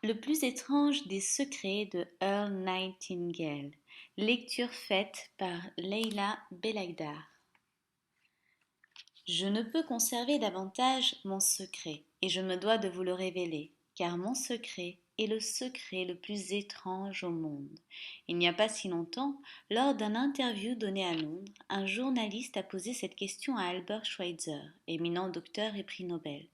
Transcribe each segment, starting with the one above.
Le plus étrange des secrets de Earl Nightingale. Lecture faite par Leila Belagdar. Je ne peux conserver davantage mon secret, et je me dois de vous le révéler, car mon secret est le secret le plus étrange au monde. Il n'y a pas si longtemps, lors d'un interview donné à Londres, un journaliste a posé cette question à Albert Schweitzer, éminent docteur et prix Nobel.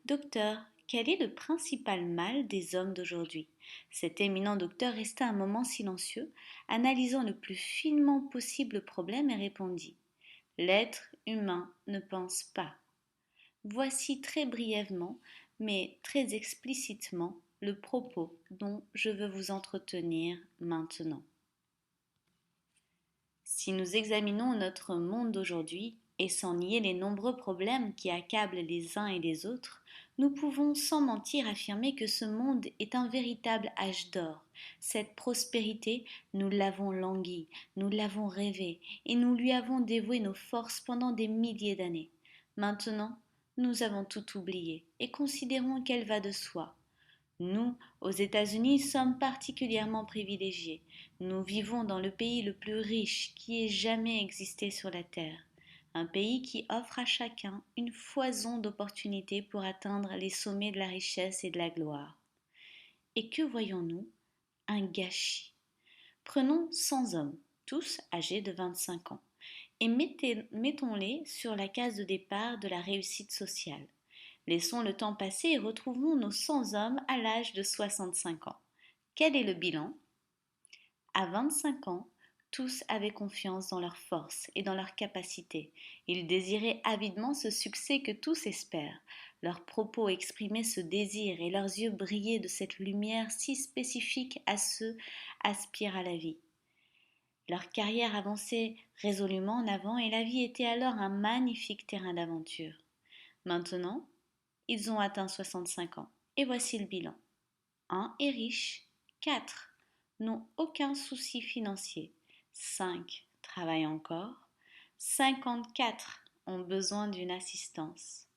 Docteur, quel est le principal mal des hommes d'aujourd'hui? Cet éminent docteur resta un moment silencieux, analysant le plus finement possible le problème et répondit: L'être humain ne pense pas. Voici très brièvement, mais très explicitement, le propos dont je veux vous entretenir maintenant. Si nous examinons notre monde d'aujourd'hui, et sans nier les nombreux problèmes qui accablent les uns et les autres, nous pouvons sans mentir affirmer que ce monde est un véritable âge d'or. Cette prospérité, nous l'avons languie, nous l'avons rêvée, et nous lui avons dévoué nos forces pendant des milliers d'années. Maintenant, nous avons tout oublié, et considérons qu'elle va de soi. Nous, aux États-Unis, sommes particulièrement privilégiés. Nous vivons dans le pays le plus riche qui ait jamais existé sur la Terre. Un pays qui offre à chacun une foison d'opportunités pour atteindre les sommets de la richesse et de la gloire. Et que voyons-nous? Un gâchis. Prenons 100 hommes, tous âgés de 25 ans, et mettons-les sur la case de départ de la réussite sociale. Laissons le temps passer et retrouvons nos 100 hommes à l'âge de 65 ans. Quel est le bilan? À 25 ans, tous avaient confiance dans leurs forces et dans leurs capacités. Ils désiraient avidement ce succès que tous espèrent. Leurs propos exprimaient ce désir et leurs yeux brillaient de cette lumière si spécifique à ceux qui aspirent à la vie. Leur carrière avançait résolument en avant et la vie était alors un magnifique terrain d'aventure. Maintenant, ils ont atteint 65 ans. Et voici le bilan. 1 est riche, 4 n'ont aucun souci financier, 5 travaillent encore, 54 ont besoin d'une assistance.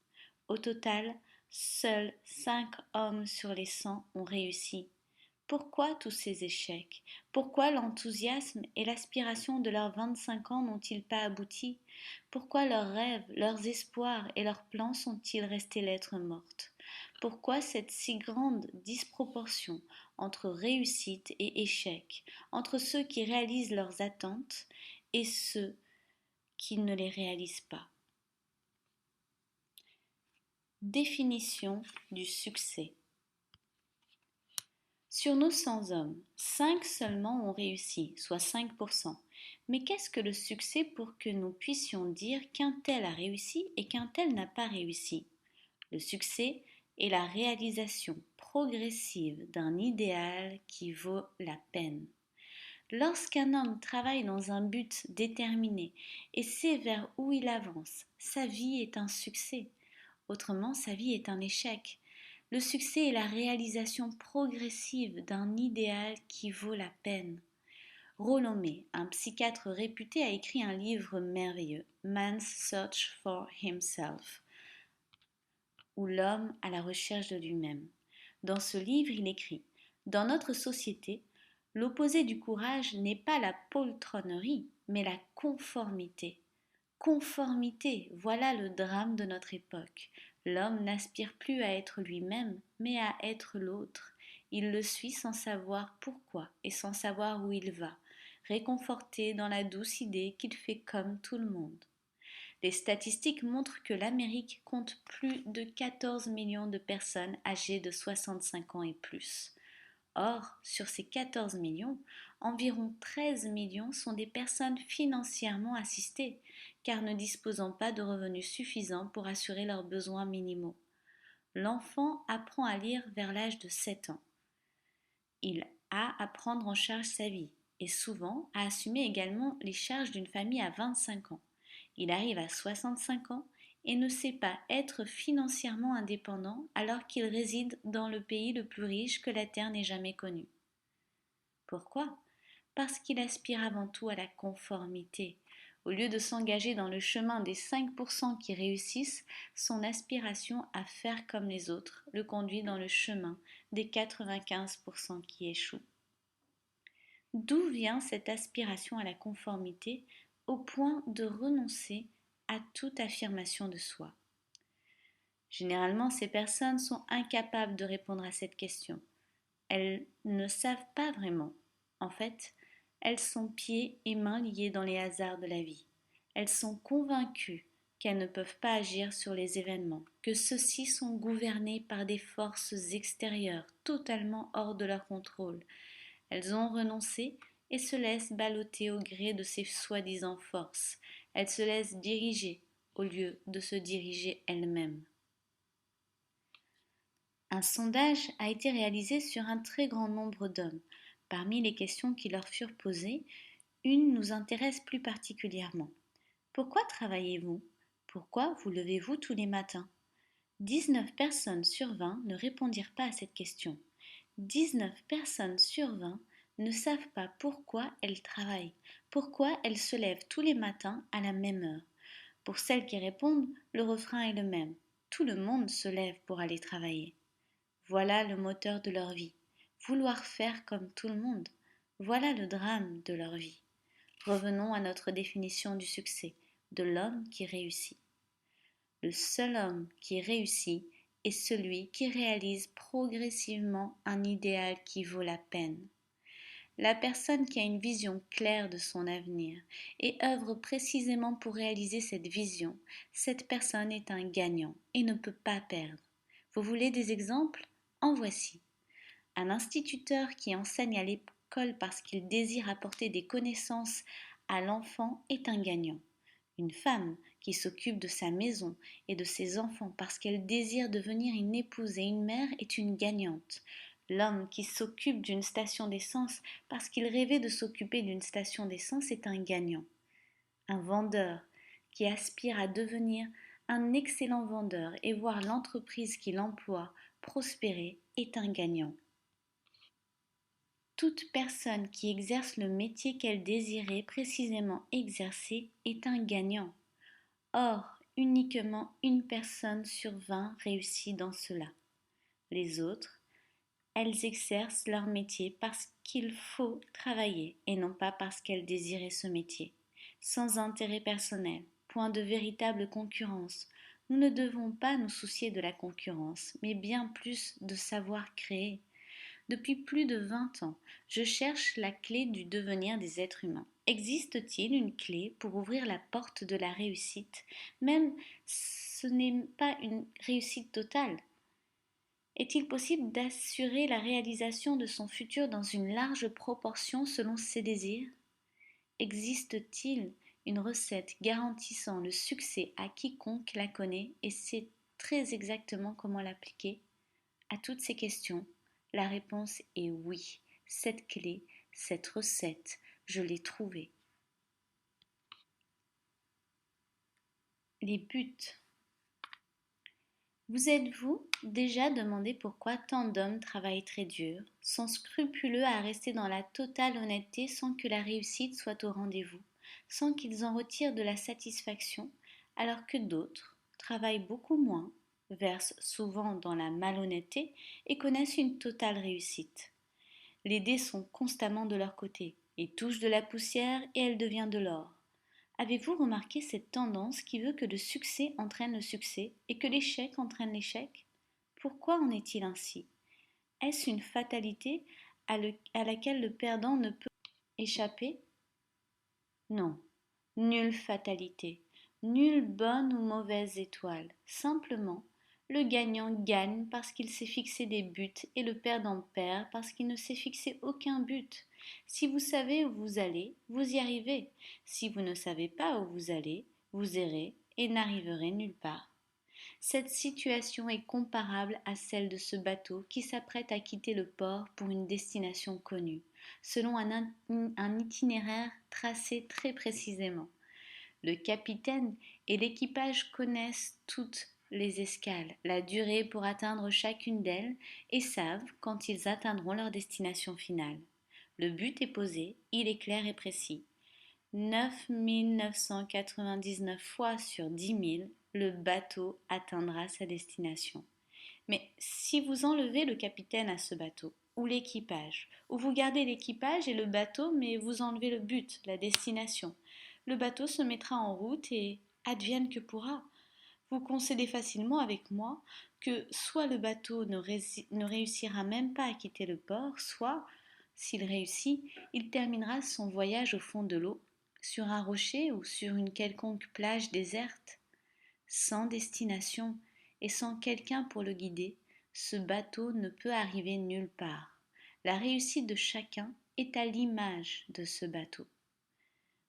Au total, seuls 5 hommes sur les 100 ont réussi. Pourquoi tous ces échecs? Pourquoi l'enthousiasme et l'aspiration de leurs 25 ans n'ont-ils pas abouti? Pourquoi leurs rêves, leurs espoirs et leurs plans sont-ils restés lettres mortes? Pourquoi cette si grande disproportion entre réussite et échec, entre ceux qui réalisent leurs attentes et ceux qui ne les réalisent pas? Définition du succès. Sur nos 100 hommes, 5 seulement ont réussi, soit 5%. Mais qu'est-ce que le succès pour que nous puissions dire qu'un tel a réussi et qu'un tel n'a pas réussi? Le succès est la réalisation progressive d'un idéal qui vaut la peine. Lorsqu'un homme travaille dans un but déterminé et sait vers où il avance, sa vie est un succès. Autrement, sa vie est un échec. Le succès est la réalisation progressive d'un idéal qui vaut la peine. Rollo May, un psychiatre réputé, a écrit un livre merveilleux, Man's Search for Himself, ou L'homme à la recherche de lui-même. Dans ce livre, il écrit: Dans notre société, l'opposé du courage n'est pas la poltronnerie, mais la conformité. Conformité, voilà le drame de notre époque. L'homme n'aspire plus à être lui-même, mais à être l'autre. Il le suit sans savoir pourquoi et sans savoir où il va, réconforté dans la douce idée qu'il fait comme tout le monde. Les statistiques montrent que l'Amérique compte plus de 14 millions de personnes âgées de 65 ans et plus. Or, sur ces 14 millions, environ 13 millions sont des personnes financièrement assistées, car ne disposant pas de revenus suffisants pour assurer leurs besoins minimaux. L'enfant apprend à lire vers l'âge de 7 ans. Il a à prendre en charge sa vie et souvent à assumer également les charges d'une famille à 25 ans. Il arrive à 65 ans et ne sait pas être financièrement indépendant alors qu'il réside dans le pays le plus riche que la Terre n'ait jamais connu. Pourquoi? Parce qu'il aspire avant tout à la conformité, Au lieu de s'engager dans le chemin des 5% qui réussissent, son aspiration à faire comme les autres le conduit dans le chemin des 95% qui échouent. D'où vient cette aspiration à la conformité au point de renoncer à toute affirmation de soi? Généralement, ces personnes sont incapables de répondre à cette question. Elles ne savent pas vraiment. En fait, elles sont pieds et mains liés dans les hasards de la vie. Elles sont convaincues qu'elles ne peuvent pas agir sur les événements, que ceux-ci sont gouvernés par des forces extérieures totalement hors de leur contrôle. Elles ont renoncé et se laissent ballotter au gré de ces soi-disant forces. Elles se laissent diriger au lieu de se diriger elles-mêmes. Un sondage a été réalisé sur un très grand nombre d'hommes. Parmi les questions qui leur furent posées, une nous intéresse plus particulièrement. Pourquoi travaillez-vous? Pourquoi vous levez-vous tous les matins? 19 personnes sur 20 ne répondirent pas à cette question. 19 personnes sur 20 ne savent pas pourquoi elles travaillent, pourquoi elles se lèvent tous les matins à la même heure. Pour celles qui répondent, le refrain est le même. Tout le monde se lève pour aller travailler. Voilà le moteur de leur vie. Vouloir faire comme tout le monde. Voilà le drame de leur vie. Revenons à notre définition du succès, de l'homme qui réussit. Le seul homme qui réussit est celui qui réalise progressivement un idéal qui vaut la peine. La personne qui a une vision claire de son avenir et œuvre précisément pour réaliser cette vision, cette personne est un gagnant et ne peut pas perdre. Vous voulez des exemples? En voici. Un instituteur qui enseigne à l'école parce qu'il désire apporter des connaissances à l'enfant est un gagnant. Une femme qui s'occupe de sa maison et de ses enfants parce qu'elle désire devenir une épouse et une mère est une gagnante. L'homme qui s'occupe d'une station d'essence parce qu'il rêvait de s'occuper d'une station d'essence est un gagnant. Un vendeur qui aspire à devenir un excellent vendeur et voir l'entreprise qu'il emploie prospérer est un gagnant. Toute personne qui exerce le métier qu'elle désirait précisément exercer est un gagnant. Or, uniquement une personne sur 20 réussit dans cela. Les autres, elles exercent leur métier parce qu'il faut travailler et non pas parce qu'elles désiraient ce métier. Sans intérêt personnel, point de véritable concurrence. Nous ne devons pas nous soucier de la concurrence, mais bien plus de savoir créer. Depuis plus de 20 ans, je cherche la clé du devenir des êtres humains. Existe-t-il une clé pour ouvrir la porte de la réussite, même ce n'est pas une réussite totale? Est-il possible d'assurer la réalisation de son futur dans une large proportion selon ses désirs? Existe-t-il une recette garantissant le succès à quiconque la connaît et sait très exactement comment l'appliquer? À toutes ces questions, la réponse est oui. Cette clé, cette recette, je l'ai trouvée. Les buts. Vous êtes-vous déjà demandé pourquoi tant d'hommes travaillent très dur, sont scrupuleux à rester dans la totale honnêteté sans que la réussite soit au rendez-vous, sans qu'ils en retirent de la satisfaction, alors que d'autres travaillent beaucoup moins, versent souvent dans la malhonnêteté et connaissent une totale réussite? Les dés sont constamment de leur côté, ils touchent de la poussière et elle devient de l'or. Avez-vous remarqué cette tendance qui veut que le succès entraîne le succès et que l'échec entraîne l'échec? Pourquoi en est-il ainsi? Est-ce une fatalité à laquelle le perdant ne peut échapper? Non, nulle fatalité, nulle bonne ou mauvaise étoile. Simplement, le gagnant gagne parce qu'il s'est fixé des buts et le perdant perd parce qu'il ne s'est fixé aucun but. Si vous savez où vous allez, vous y arrivez. Si vous ne savez pas où vous allez, vous errez et n'arriverez nulle part. Cette situation est comparable à celle de ce bateau qui s'apprête à quitter le port pour une destination connue, selon un itinéraire tracé très précisément. Le capitaine et l'équipage connaissent toutes les escales, la durée pour atteindre chacune d'elles et savent quand ils atteindront leur destination finale. Le but est posé, il est clair et précis. 9 999 fois sur 10 000, le bateau atteindra sa destination. Mais si vous enlevez le capitaine à ce bateau, ou l'équipage, ou vous gardez l'équipage et le bateau, mais vous enlevez le but, la destination, le bateau se mettra en route et advienne que pourra. Vous concédez facilement avec moi que soit le bateau ne réussira même pas à quitter le port, soit, s'il réussit, il terminera son voyage au fond de l'eau, sur un rocher ou sur une quelconque plage déserte. Sans destination et sans quelqu'un pour le guider, ce bateau ne peut arriver nulle part. La réussite de chacun est à l'image de ce bateau.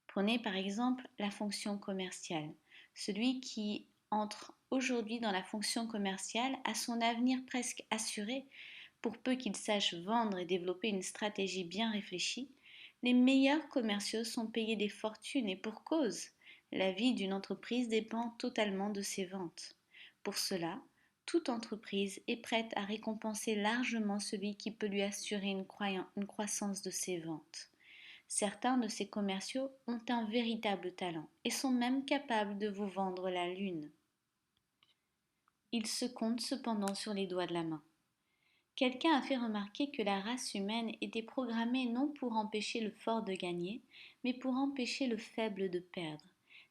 Prenez par exemple la fonction commerciale. Celui qui entre aujourd'hui dans la fonction commerciale a son avenir presque assuré, pour peu qu'il sache vendre et développer une stratégie bien réfléchie. Les meilleurs commerciaux sont payés des fortunes et pour cause. La vie d'une entreprise dépend totalement de ses ventes. Pour cela, toute entreprise est prête à récompenser largement celui qui peut lui assurer une croissance de ses ventes. Certains de ces commerciaux ont un véritable talent et sont même capables de vous vendre la lune. Ils se comptent cependant sur les doigts de la main. Quelqu'un a fait remarquer que la race humaine était programmée non pour empêcher le fort de gagner, mais pour empêcher le faible de perdre.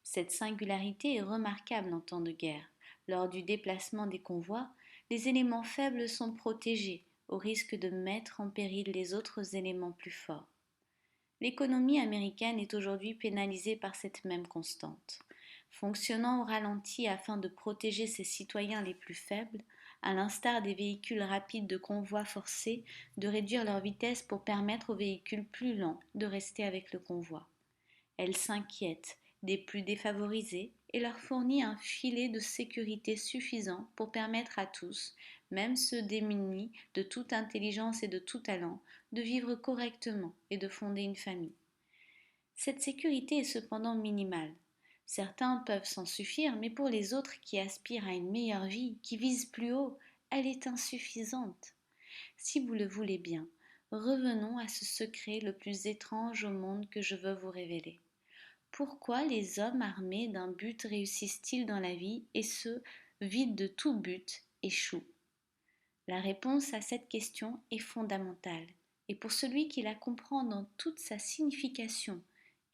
Cette singularité est remarquable en temps de guerre. Lors du déplacement des convois, les éléments faibles sont protégés, au risque de mettre en péril les autres éléments plus forts. L'économie américaine est aujourd'hui pénalisée par cette même constante. Fonctionnant au ralenti afin de protéger ses citoyens les plus faibles, à l'instar des véhicules rapides de convoi forcés de réduire leur vitesse pour permettre aux véhicules plus lents de rester avec le convoi. Elle s'inquiète des plus défavorisés et leur fournit un filet de sécurité suffisant pour permettre à tous, même ceux démunis de toute intelligence et de tout talent, de vivre correctement et de fonder une famille. Cette sécurité est cependant minimale. Certains peuvent s'en suffire, mais pour les autres qui aspirent à une meilleure vie, qui visent plus haut, elle est insuffisante. Si vous le voulez bien, revenons à ce secret le plus étrange au monde que je veux vous révéler. Pourquoi les hommes armés d'un but réussissent-ils dans la vie et ceux vides de tout but échouent? La réponse à cette question est fondamentale, et pour celui qui la comprend dans toute sa signification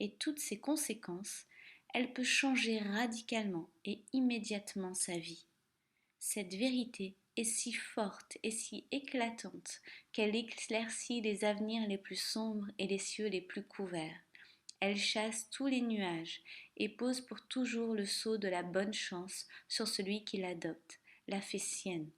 et toutes ses conséquences, elle peut changer radicalement et immédiatement sa vie. Cette vérité est si forte et si éclatante qu'elle éclaircit les avenirs les plus sombres et les cieux les plus couverts. Elle chasse tous les nuages et pose pour toujours le sceau de la bonne chance sur celui qui l'adopte, la fait sienne.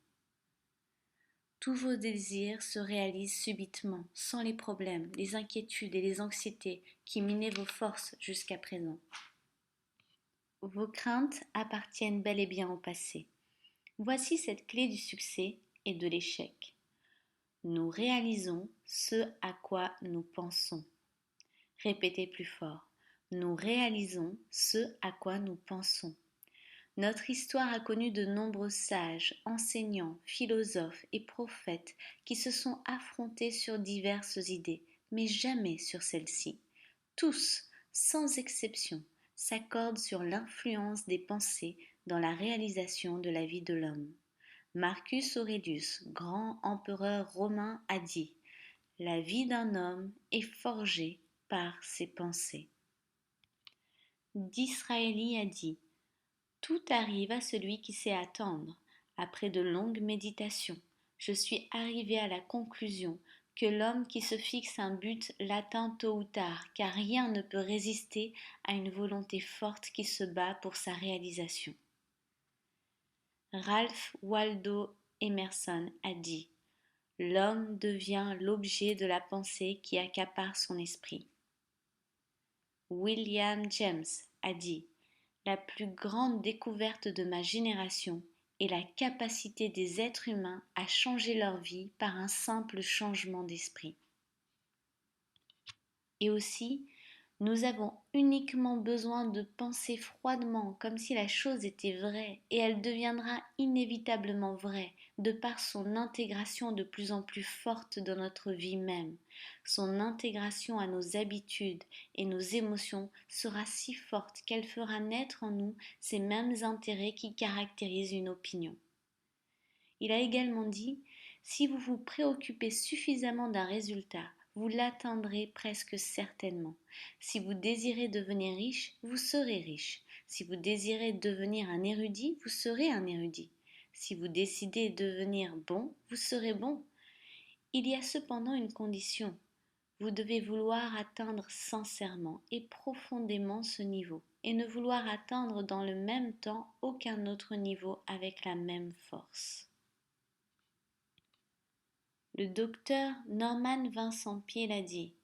Tous vos désirs se réalisent subitement, sans les problèmes, les inquiétudes et les anxiétés qui minaient vos forces jusqu'à présent. Vos craintes appartiennent bel et bien au passé. Voici cette clé du succès et de l'échec. Nous réalisons ce à quoi nous pensons. Répétez plus fort. Nous réalisons ce à quoi nous pensons. Notre histoire a connu de nombreux sages, enseignants, philosophes et prophètes qui se sont affrontés sur diverses idées, mais jamais sur celle-ci. Tous, sans exception, s'accordent sur l'influence des pensées dans la réalisation de la vie de l'homme. Marcus Aurelius, grand empereur romain, a dit « La vie d'un homme est forgée par ses pensées ». Disraeli a dit « Tout arrive à celui qui sait attendre. Après de longues méditations, je suis arrivé à la conclusion que l'homme qui se fixe un but l'atteint tôt ou tard, car rien ne peut résister à une volonté forte qui se bat pour sa réalisation. » Ralph Waldo Emerson a dit « L'homme devient l'objet de la pensée qui accapare son esprit. » William James a dit « La plus grande découverte de ma génération est la capacité des êtres humains à changer leur vie par un simple changement d'esprit. » Et aussi, Nous avons uniquement besoin de penser froidement comme si la chose était vraie, et elle deviendra inévitablement vraie de par son intégration de plus en plus forte dans notre vie même. Son intégration à nos habitudes et nos émotions sera si forte qu'elle fera naître en nous ces mêmes intérêts qui caractérisent une opinion. Il a également dit: si vous vous préoccupez suffisamment d'un résultat, vous l'atteindrez presque certainement. Si vous désirez devenir riche, vous serez riche. Si vous désirez devenir un érudit, vous serez un érudit. Si vous décidez de devenir bon, vous serez bon. Il y a cependant une condition. Vous devez vouloir atteindre sincèrement et profondément ce niveau, et ne vouloir atteindre dans le même temps aucun autre niveau avec la même force. Le docteur Norman Vincent Peale a dit: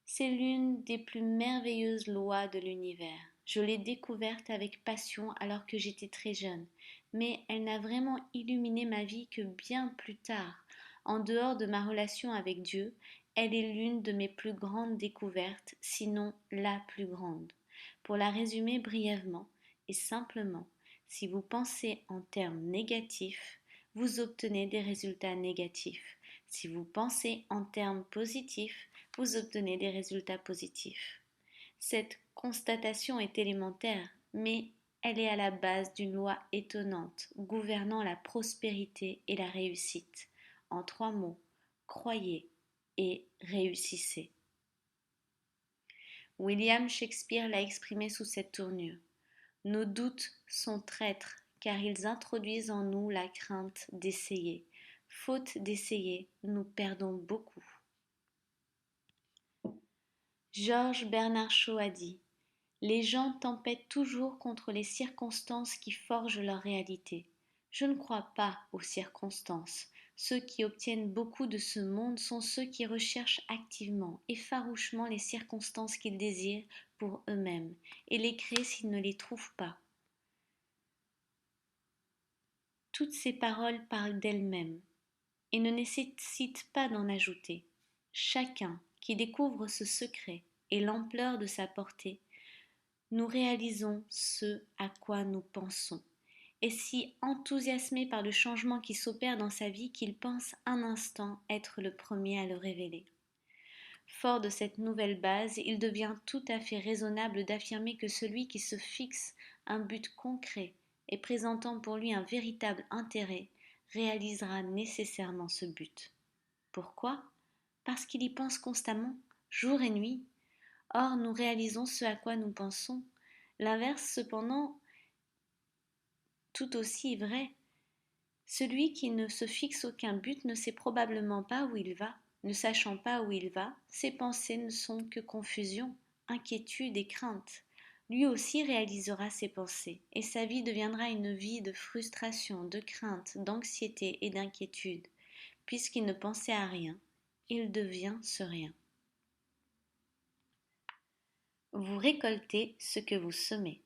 c'est l'une des plus merveilleuses lois de l'univers. Je l'ai découverte avec passion alors que j'étais très jeune, mais elle n'a vraiment illuminé ma vie que bien plus tard. En dehors de ma relation avec Dieu, elle est l'une de mes plus grandes découvertes, sinon la plus grande. Pour la résumer brièvement et simplement, si vous pensez en termes négatifs, vous obtenez des résultats négatifs. Si vous pensez en termes positifs, vous obtenez des résultats positifs. Cette constatation est élémentaire, mais elle est à la base d'une loi étonnante gouvernant la prospérité et la réussite. En 3 mots: croyez et réussissez. William Shakespeare l'a exprimé sous cette tournure: nos doutes sont traîtres car ils introduisent en nous la crainte d'essayer. Faute d'essayer, nous perdons beaucoup. Georges Bernard Shaw a dit: les gens tempêtent toujours contre les circonstances qui forgent leur réalité. Je ne crois pas aux circonstances. Ceux qui obtiennent beaucoup de ce monde sont ceux qui recherchent activement et farouchement les circonstances qu'ils désirent pour eux-mêmes et les créent s'ils ne les trouvent pas. Toutes ces paroles parlent d'elles-mêmes et ne nécessitent pas d'en ajouter. Chacun qui découvre ce secret et l'ampleur de sa portée, nous réalisons ce à quoi nous pensons, et si enthousiasmé par le changement qui s'opère dans sa vie qu'il pense un instant être le premier à le révéler. Fort de cette nouvelle base, il devient tout à fait raisonnable d'affirmer que celui qui se fixe un but concret et présentant pour lui un véritable intérêt réalisera nécessairement ce but. Pourquoi? Parce qu'il y pense constamment, jour et nuit. Or, nous réalisons ce à quoi nous pensons. L'inverse, cependant, tout aussi vrai. Celui qui ne se fixe aucun but ne sait probablement pas où il va. Ne sachant pas où il va, ses pensées ne sont que confusion, inquiétude et crainte. Lui aussi réalisera ses pensées, et sa vie deviendra une vie de frustration, de crainte, d'anxiété et d'inquiétude. Puisqu'il ne pensait à rien, il devient ce rien. Vous récoltez ce que vous semez.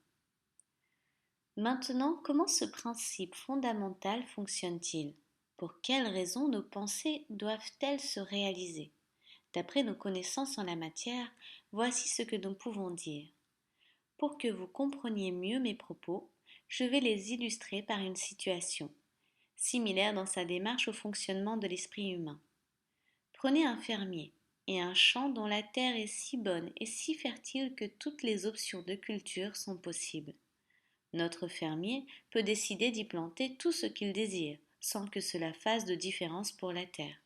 Maintenant, comment ce principe fondamental fonctionne-t-il? Pour quelles raisons nos pensées doivent-elles se réaliser? D'après nos connaissances en la matière, voici ce que nous pouvons dire. Pour que vous compreniez mieux mes propos, je vais les illustrer par une situation, similaire dans sa démarche au fonctionnement de l'esprit humain. Prenez un fermier et un champ dont la terre est si bonne et si fertile que toutes les options de culture sont possibles. Notre fermier peut décider d'y planter tout ce qu'il désire, sans que cela fasse de différence pour la terre.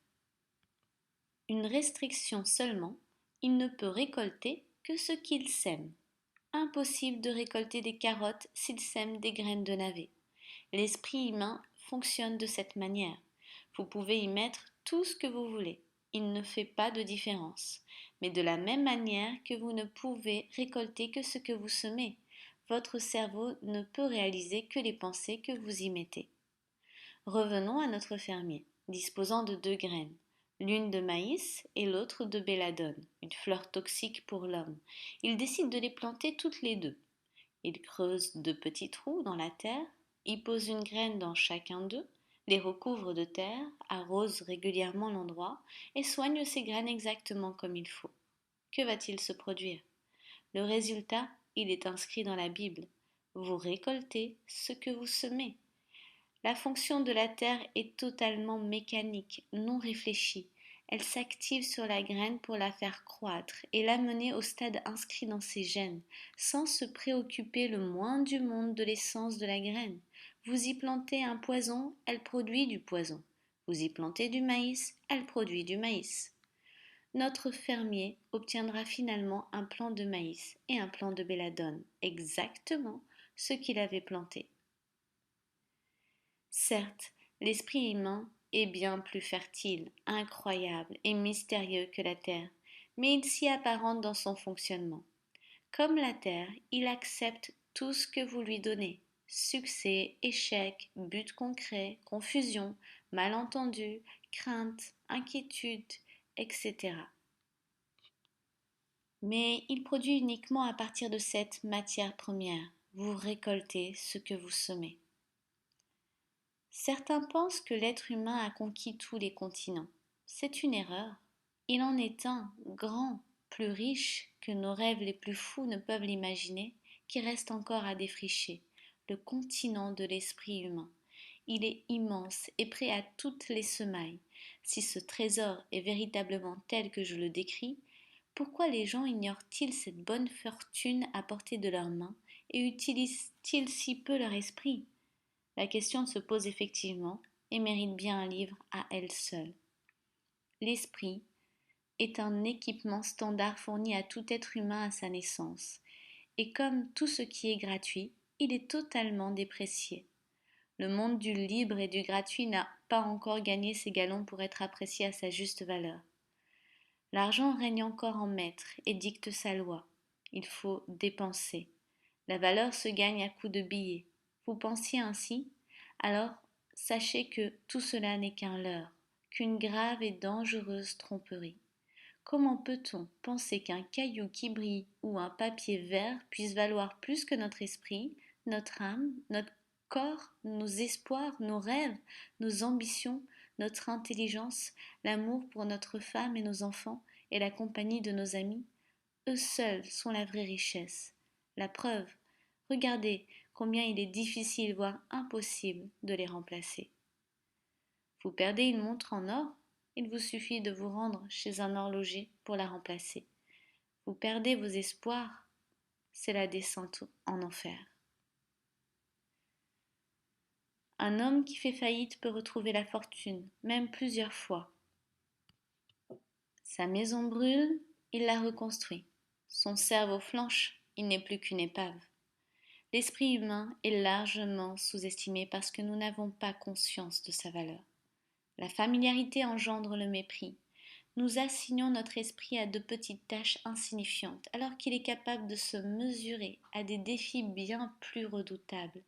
Une restriction seulement, il ne peut récolter que ce qu'il sème. Impossible de récolter des carottes s'il sème des graines de navet. L'esprit humain fonctionne de cette manière. Vous pouvez y mettre tout ce que vous voulez. Il ne fait pas de différence. Mais de la même manière que vous ne pouvez récolter que ce que vous semez, votre cerveau ne peut réaliser que les pensées que vous y mettez. Revenons à notre fermier, disposant de 2 graines, l'une de maïs et l'autre de belladone, une fleur toxique pour l'homme. Il décide de les planter toutes les 2. Il creuse 2 petits trous dans la terre, y pose une graine dans chacun d'eux, les recouvre de terre, arrose régulièrement l'endroit et soigne ces graines exactement comme il faut. Que va-t-il se produire? Le résultat, il est inscrit dans la Bible. Vous récoltez ce que vous semez. La fonction de la terre est totalement mécanique, non réfléchie. Elle s'active sur la graine pour la faire croître et l'amener au stade inscrit dans ses gènes, sans se préoccuper le moins du monde de l'essence de la graine. Vous y plantez un poison, elle produit du poison. Vous y plantez du maïs, elle produit du maïs. Notre fermier obtiendra finalement un plant de maïs et un plant de belladone, exactement ce qu'il avait planté. Certes, l'esprit humain est bien plus fertile, incroyable et mystérieux que la terre, mais il s'y apparente dans son fonctionnement. Comme la terre, il accepte tout ce que vous lui donnez. Succès, échec, but concret, confusion, malentendu, crainte, inquiétude, etc. Mais il produit uniquement à partir de cette matière première. Vous récoltez ce que vous semez. Certains pensent que l'être humain a conquis tous les continents. C'est une erreur. Il en est un, grand, plus riche que nos rêves les plus fous ne peuvent l'imaginer, qui reste encore à défricher, le continent de l'esprit humain. Il est immense et prêt à toutes les semailles. Si ce trésor est véritablement tel que je le décris, pourquoi les gens ignorent-ils cette bonne fortune à portée de leurs mains et utilisent-ils si peu leur esprit? La question se pose effectivement et mérite bien un livre à elle seule. L'esprit est un équipement standard fourni à tout être humain à sa naissance, et comme tout ce qui est gratuit, il est totalement déprécié. Le monde du libre et du gratuit n'a pas encore gagné ses galons pour être apprécié à sa juste valeur. L'argent règne encore en maître et dicte sa loi. Il faut dépenser. La valeur se gagne à coups de billets. Vous pensiez ainsi? Alors sachez que tout cela n'est qu'un leurre, qu'une grave et dangereuse tromperie. Comment peut-on penser qu'un caillou qui brille ou un papier vert puisse valoir plus que notre esprit, notre âme, notre corps, nos espoirs, nos rêves, nos ambitions, notre intelligence, l'amour pour notre femme et nos enfants et la compagnie de nos amis? Eux seuls sont la vraie richesse. La preuve, regardez combien il est difficile, voire impossible, de les remplacer. Vous perdez une montre en or, il vous suffit de vous rendre chez un horloger pour la remplacer. Vous perdez vos espoirs, c'est la descente en enfer. Un homme qui fait faillite peut retrouver la fortune, même plusieurs fois. Sa maison brûle, il la reconstruit. Son cerveau flanche, il n'est plus qu'une épave. L'esprit humain est largement sous-estimé parce que nous n'avons pas conscience de sa valeur. La familiarité engendre le mépris. Nous assignons notre esprit à de petites tâches insignifiantes, alors qu'il est capable de se mesurer à des défis bien plus redoutables.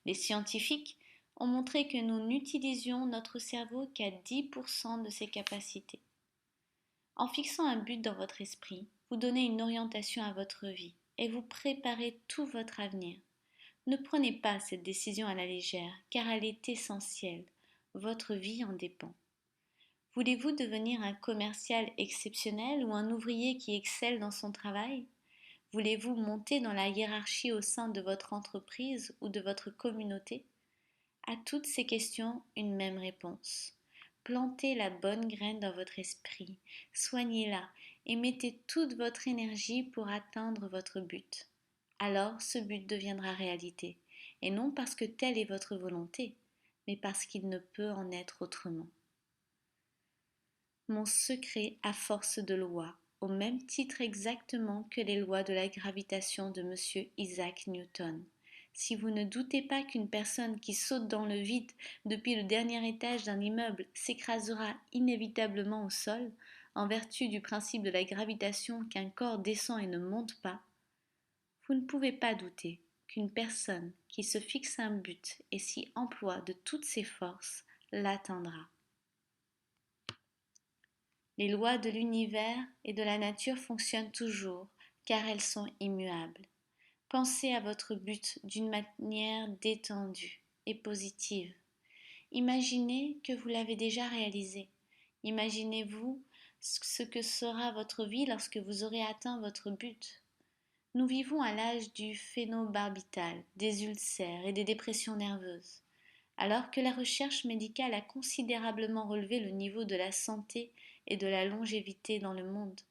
Les scientifiques ont montré que nous n'utilisions notre cerveau qu'à 10% de ses capacités. En fixant un but dans votre esprit, vous donnez une orientation à votre vie et vous préparez tout votre avenir. Ne prenez pas cette décision à la légère, car elle est essentielle. Votre vie en dépend. Voulez-vous devenir un commercial exceptionnel ou un ouvrier qui excelle dans son travail? Voulez-vous monter dans la hiérarchie au sein de votre entreprise ou de votre communauté? À toutes ces questions, une même réponse. Plantez la bonne graine dans votre esprit, soignez-la et mettez toute votre énergie pour atteindre votre but. Alors ce but deviendra réalité, et non parce que telle est votre volonté, mais parce qu'il ne peut en être autrement. Mon secret à force de lois, au même titre exactement que les lois de la gravitation de M. Isaac Newton. Si vous ne doutez pas qu'une personne qui saute dans le vide depuis le dernier étage d'un immeuble s'écrasera inévitablement au sol, en vertu du principe de la gravitation qu'un corps descend et ne monte pas, vous ne pouvez pas douter qu'une personne qui se fixe un but et s'y emploie de toutes ses forces l'atteindra. Les lois de l'univers et de la nature fonctionnent toujours, car elles sont immuables. Pensez à votre but d'une manière détendue et positive. Imaginez que vous l'avez déjà réalisé. Imaginez-vous ce que sera votre vie lorsque vous aurez atteint votre but. Nous vivons à l'âge du phénobarbital, des ulcères et des dépressions nerveuses. Alors que la recherche médicale a considérablement relevé le niveau de la santé et de la longévité dans le monde,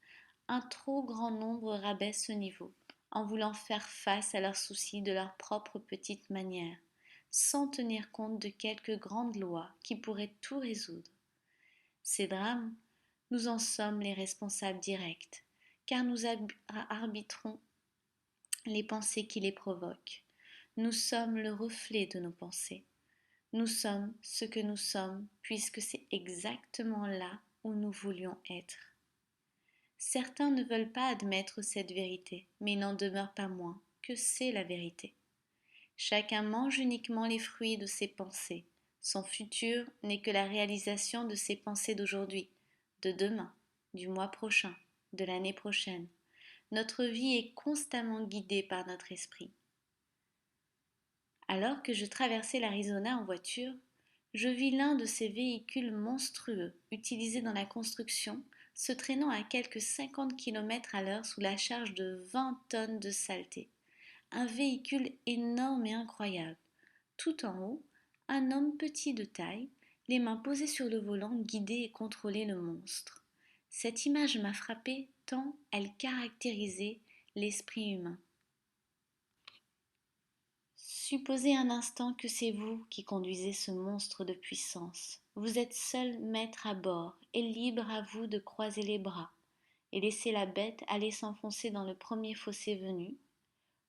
un trop grand nombre rabaisse ce niveau, en voulant faire face à leurs soucis de leur propre petite manière, sans tenir compte de quelques grandes lois qui pourraient tout résoudre. Ces drames, nous en sommes les responsables directs, car nous arbitrons les pensées qui les provoquent. Nous sommes le reflet de nos pensées. Nous sommes ce que nous sommes puisque c'est exactement là où nous voulions être. Certains ne veulent pas admettre cette vérité, mais il n'en demeure pas moins que c'est la vérité. Chacun mange uniquement les fruits de ses pensées. Son futur n'est que la réalisation de ses pensées d'aujourd'hui, de demain, du mois prochain, de l'année prochaine. Notre vie est constamment guidée par notre esprit. Alors que je traversais l'Arizona en voiture, je vis l'un de ces véhicules monstrueux utilisés dans la construction se traînant à quelques 50 km à l'heure sous la charge de 20 tonnes de saleté. Un véhicule énorme et incroyable. Tout en haut, un homme petit de taille, les mains posées sur le volant, guidait et contrôlait le monstre. Cette image m'a frappée tant elle caractérisait l'esprit humain. Supposez un instant que c'est vous qui conduisez ce monstre de puissance. Vous êtes seul maître à bord et libre à vous de croiser les bras et laisser la bête aller s'enfoncer dans le premier fossé venu,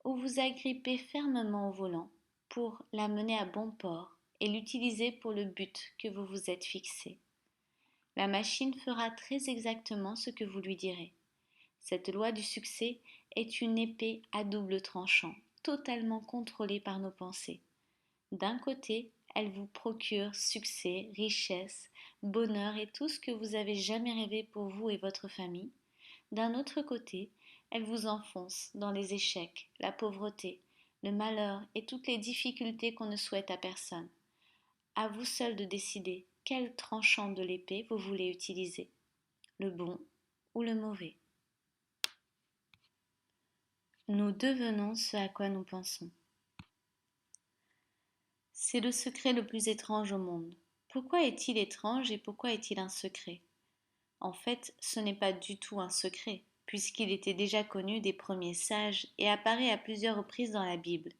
ou vous agrippez fermement au volant pour la mener à bon port et l'utiliser pour le but que vous vous êtes fixé. La machine fera très exactement ce que vous lui direz. Cette loi du succès est une épée à double tranchant, totalement contrôlée par nos pensées. D'un côté, elle vous procure succès, richesse, bonheur et tout ce que vous avez jamais rêvé pour vous et votre famille. D'un autre côté, elle vous enfonce dans les échecs, la pauvreté, le malheur et toutes les difficultés qu'on ne souhaite à personne. À vous seul de décider quel tranchant de l'épée vous voulez utiliser, le bon ou le mauvais. Nous devenons ce à quoi nous pensons. C'est le secret le plus étrange au monde. Pourquoi est-il étrange et pourquoi est-il un secret? En fait, ce n'est pas du tout un secret, puisqu'il était déjà connu des premiers sages et apparaît à plusieurs reprises dans la Bible.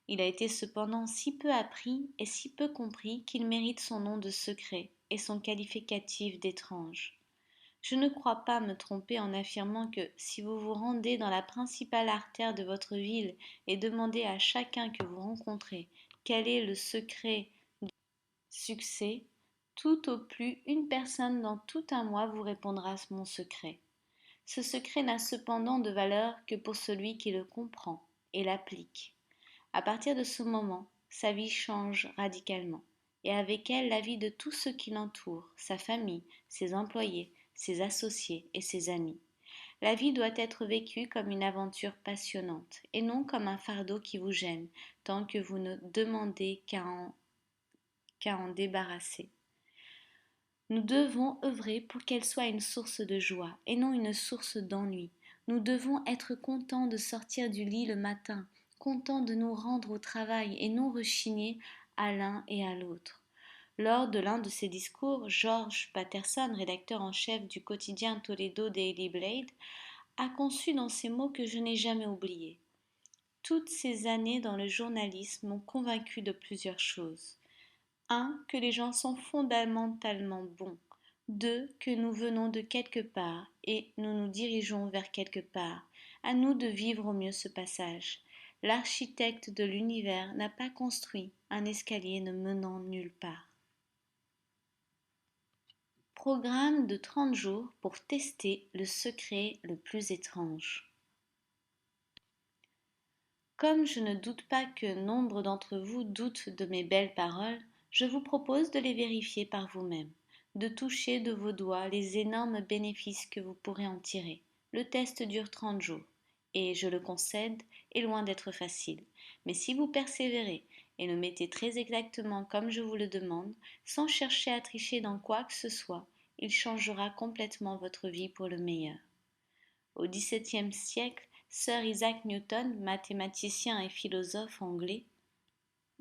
Il a été cependant si peu appris et si peu compris qu'il mérite son nom de secret et son qualificatif d'étrange. Je ne crois pas me tromper en affirmant que si vous vous rendez dans la principale artère de votre ville et demandez à chacun que vous rencontrez quel est le secret du succès, tout au plus une personne dans tout un mois vous répondra mon secret. Ce secret n'a cependant de valeur que pour celui qui le comprend et l'applique. À partir de ce moment, sa vie change radicalement, et avec elle la vie de tous ceux qui l'entourent, sa famille, ses employés, ses associés et ses amis. La vie doit être vécue comme une aventure passionnante, et non comme un fardeau qui vous gêne, tant que vous ne demandez qu'à en débarrasser. Nous devons œuvrer pour qu'elle soit une source de joie, et non une source d'ennui. Nous devons être contents de sortir du lit le matin, contents de nous rendre au travail et non rechigner à l'un et à l'autre. Lors de l'un de ses discours, George Patterson, rédacteur en chef du quotidien Toledo Daily Blade, a conçu dans ces mots que je n'ai jamais oubliés. Toutes ces années dans le journalisme m'ont convaincu de plusieurs choses. 1. Que les gens sont fondamentalement bons. 2. Que nous venons de quelque part et nous nous dirigeons vers quelque part. À nous de vivre au mieux ce passage. L'architecte de l'univers n'a pas construit un escalier ne menant nulle part. Programme de 30 jours pour tester le secret le plus étrange. Comme je ne doute pas que nombre d'entre vous doutent de mes belles paroles, je vous propose de les vérifier par vous-même, de toucher de vos doigts les énormes bénéfices que vous pourrez en tirer. Le test dure 30 jours, et je le concède, est loin d'être facile. Mais si vous persévérez et le mettez très exactement comme je vous le demande, sans chercher à tricher dans quoi que ce soit, il changera complètement votre vie pour le meilleur. Au XVIIe siècle, Sir Isaac Newton, mathématicien et philosophe anglais,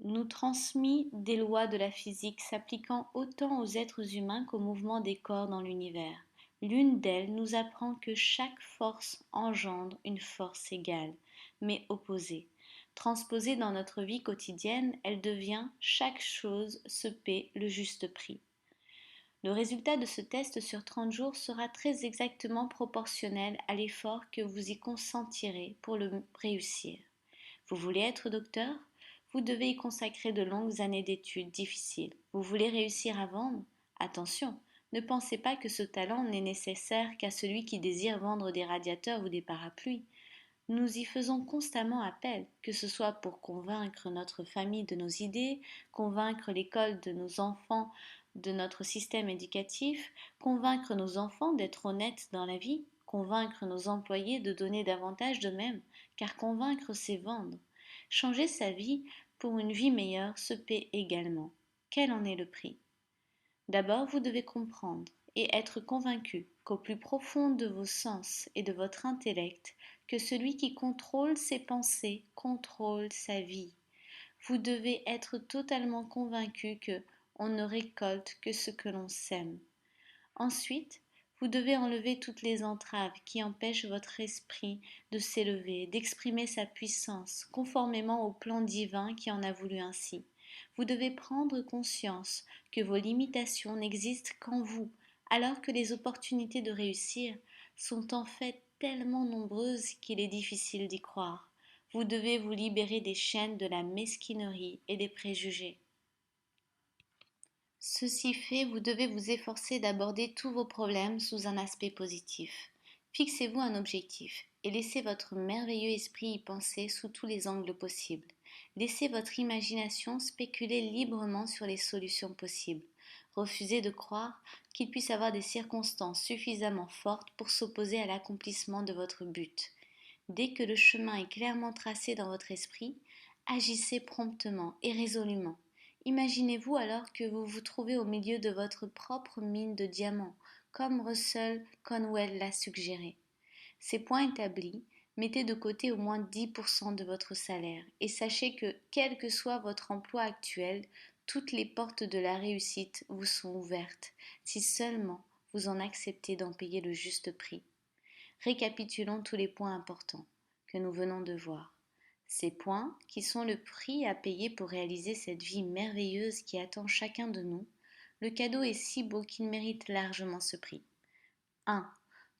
nous transmit des lois de la physique s'appliquant autant aux êtres humains qu'aux mouvements des corps dans l'univers. L'une d'elles nous apprend que chaque force engendre une force égale, mais opposée. Transposée dans notre vie quotidienne, elle devient chaque chose se paie le juste prix. Le résultat de ce test sur 30 jours sera très exactement proportionnel à l'effort que vous y consentirez pour le réussir. Vous voulez être docteur? Vous devez y consacrer de longues années d'études difficiles. Vous voulez réussir à vendre? Attention, ne pensez pas que ce talent n'est nécessaire qu'à celui qui désire vendre des radiateurs ou des parapluies. Nous y faisons constamment appel, que ce soit pour convaincre notre famille de nos idées, convaincre l'école de nos enfants de notre système éducatif, convaincre nos enfants d'être honnêtes dans la vie, convaincre nos employés de donner davantage d'eux-mêmes, car convaincre c'est vendre. Changer sa vie pour une vie meilleure se paie également. Quel en est le prix? D'abord, vous devez comprendre et être convaincu qu'au plus profond de vos sens et de votre intellect, que celui qui contrôle ses pensées contrôle sa vie. Vous devez être totalement convaincu que on ne récolte que ce que l'on sème. Ensuite, vous devez enlever toutes les entraves qui empêchent votre esprit de s'élever, d'exprimer sa puissance, conformément au plan divin qui en a voulu ainsi. Vous devez prendre conscience que vos limitations n'existent qu'en vous, alors que les opportunités de réussir sont en fait tellement nombreuses qu'il est difficile d'y croire. Vous devez vous libérer des chaînes de la mesquinerie et des préjugés. Ceci fait, vous devez vous efforcer d'aborder tous vos problèmes sous un aspect positif. Fixez-vous un objectif et laissez votre merveilleux esprit y penser sous tous les angles possibles. Laissez votre imagination spéculer librement sur les solutions possibles. Refusez de croire qu'il puisse avoir des circonstances suffisamment fortes pour s'opposer à l'accomplissement de votre but. Dès que le chemin est clairement tracé dans votre esprit, agissez promptement et résolument. Imaginez-vous alors que vous vous trouvez au milieu de votre propre mine de diamants, comme Russell Conwell l'a suggéré. Ces points établis, mettez de côté au moins 10% de votre salaire et sachez que, quel que soit votre emploi actuel, toutes les portes de la réussite vous sont ouvertes, si seulement vous en acceptez d'en payer le juste prix. Récapitulons tous les points importants que nous venons de voir. Ces points, qui sont le prix à payer pour réaliser cette vie merveilleuse qui attend chacun de nous, le cadeau est si beau qu'il mérite largement ce prix. 1.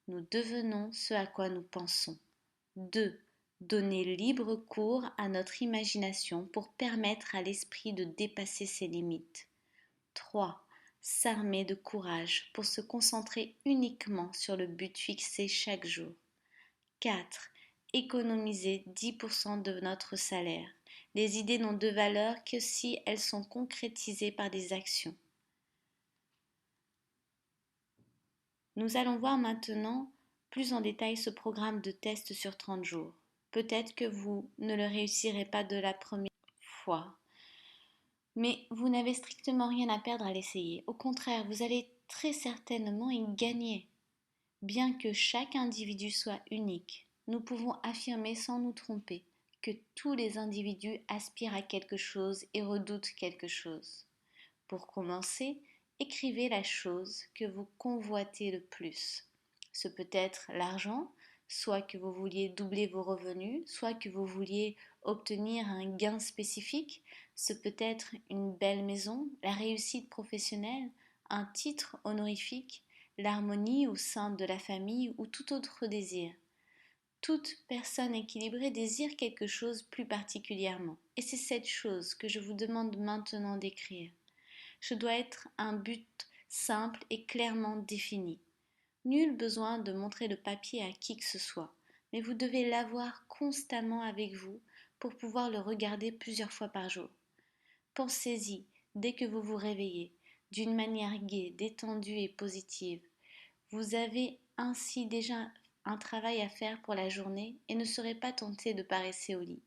Nous devenons ce à quoi nous pensons. 2. Donner libre cours à notre imagination pour permettre à l'esprit de dépasser ses limites. 3. S'armer de courage pour se concentrer uniquement sur le but fixé chaque jour. 4. Économiser 10% de notre salaire. Les idées n'ont de valeur que si elles sont concrétisées par des actions. Nous allons voir maintenant plus en détail ce programme de test sur 30 jours. Peut-être que vous ne le réussirez pas de la première fois, mais vous n'avez strictement rien à perdre à l'essayer. Au contraire, vous allez très certainement y gagner. Bien que chaque individu soit unique, nous pouvons affirmer sans nous tromper que tous les individus aspirent à quelque chose et redoutent quelque chose. Pour commencer, écrivez la chose que vous convoitez le plus. Ce peut être l'argent, soit que vous vouliez doubler vos revenus, soit que vous vouliez obtenir un gain spécifique. Ce peut être une belle maison, la réussite professionnelle, un titre honorifique, l'harmonie au sein de la famille ou tout autre désir. Toute personne équilibrée désire quelque chose plus particulièrement, et c'est cette chose que je vous demande maintenant d'écrire. Je dois être un but simple et clairement défini. Nul besoin de montrer le papier à qui que ce soit, mais vous devez l'avoir constamment avec vous pour pouvoir le regarder plusieurs fois par jour. Pensez-y dès que vous vous réveillez, d'une manière gaie, détendue et positive. Vous avez ainsi déjà un travail à faire pour la journée et ne serez pas tenté de paresser au lit.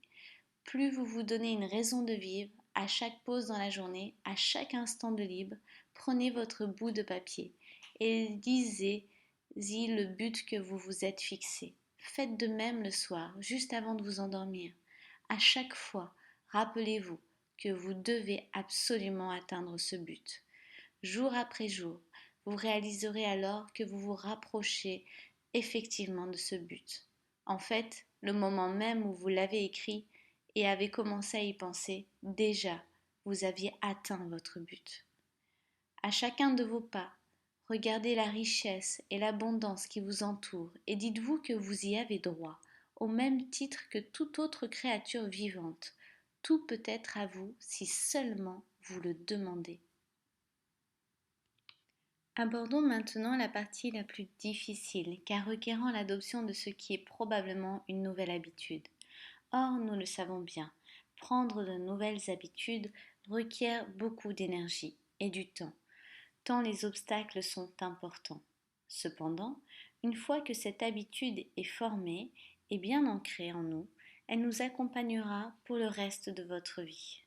Plus vous vous donnez une raison de vivre, à chaque pause dans la journée, à chaque instant de libre, prenez votre bout de papier et lisez-y le but que vous vous êtes fixé. Faites de même le soir, juste avant de vous endormir. À chaque fois, rappelez-vous que vous devez absolument atteindre ce but. Jour après jour, vous réaliserez alors que vous vous rapprochez effectivement de ce but. En fait, le moment même où vous l'avez écrit et avez commencé à y penser, déjà, vous aviez atteint votre but. À chacun de vos pas, regardez la richesse et l'abondance qui vous entourent et dites-vous que vous y avez droit, au même titre que toute autre créature vivante. Tout peut être à vous si seulement vous le demandez. Abordons maintenant la partie la plus difficile, car requérant l'adoption de ce qui est probablement une nouvelle habitude. Or, nous le savons bien, prendre de nouvelles habitudes requiert beaucoup d'énergie et du temps, tant les obstacles sont importants. Cependant, une fois que cette habitude est formée et bien ancrée en nous, elle nous accompagnera pour le reste de votre vie.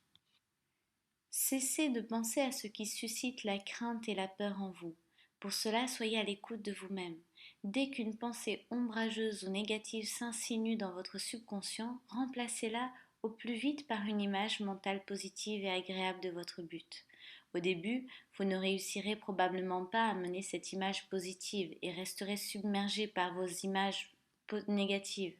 Cessez de penser à ce qui suscite la crainte et la peur en vous. Pour cela, soyez à l'écoute de vous-même. Dès qu'une pensée ombrageuse ou négative s'insinue dans votre subconscient, remplacez-la au plus vite par une image mentale positive et agréable de votre but. Au début, vous ne réussirez probablement pas à mener cette image positive et resterez submergé par vos images négatives.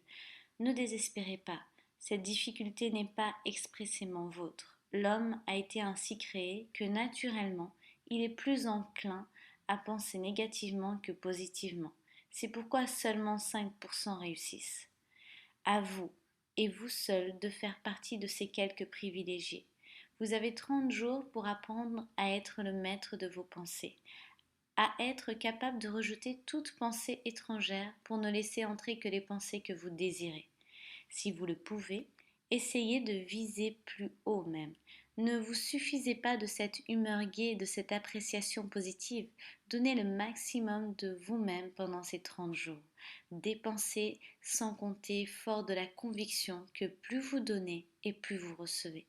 Ne désespérez pas, cette difficulté n'est pas expressément vôtre. L'homme a été ainsi créé que naturellement, il est plus enclin à penser négativement que positivement. C'est pourquoi seulement 5% réussissent. À vous, et vous seul, de faire partie de ces quelques privilégiés. Vous avez 30 jours pour apprendre à être le maître de vos pensées, à être capable de rejeter toute pensée étrangère pour ne laisser entrer que les pensées que vous désirez. Si vous le pouvez, essayez de viser plus haut même. Ne vous suffisez pas de cette humeur gaie, de cette appréciation positive. Donnez le maximum de vous-même pendant ces 30 jours. Dépensez sans compter, fort de la conviction que plus vous donnez et plus vous recevez.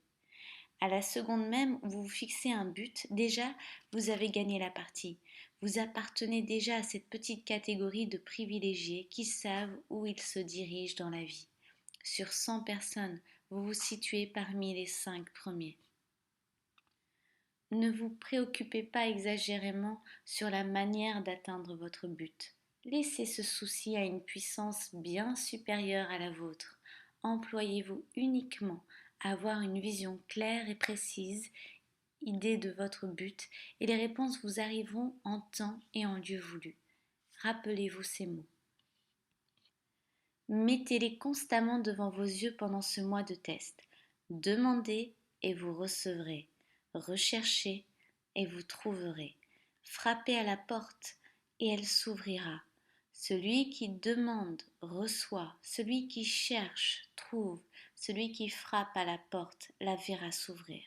À la seconde même où vous vous fixez un but, déjà, vous avez gagné la partie. Vous appartenez déjà à cette petite catégorie de privilégiés qui savent où ils se dirigent dans la vie. Sur 100 personnes, vous vous situez parmi les 5 premiers. Ne vous préoccupez pas exagérément sur la manière d'atteindre votre but. Laissez ce souci à une puissance bien supérieure à la vôtre. Employez-vous uniquement à avoir une vision claire et précise, idée de votre but, et les réponses vous arriveront en temps et en lieu voulu. Rappelez-vous ces mots. Mettez-les constamment devant vos yeux pendant ce mois de test. Demandez et vous recevrez. Recherchez et vous trouverez. Frappez à la porte et elle s'ouvrira. Celui qui demande reçoit. Celui qui cherche trouve. Celui qui frappe à la porte la verra s'ouvrir.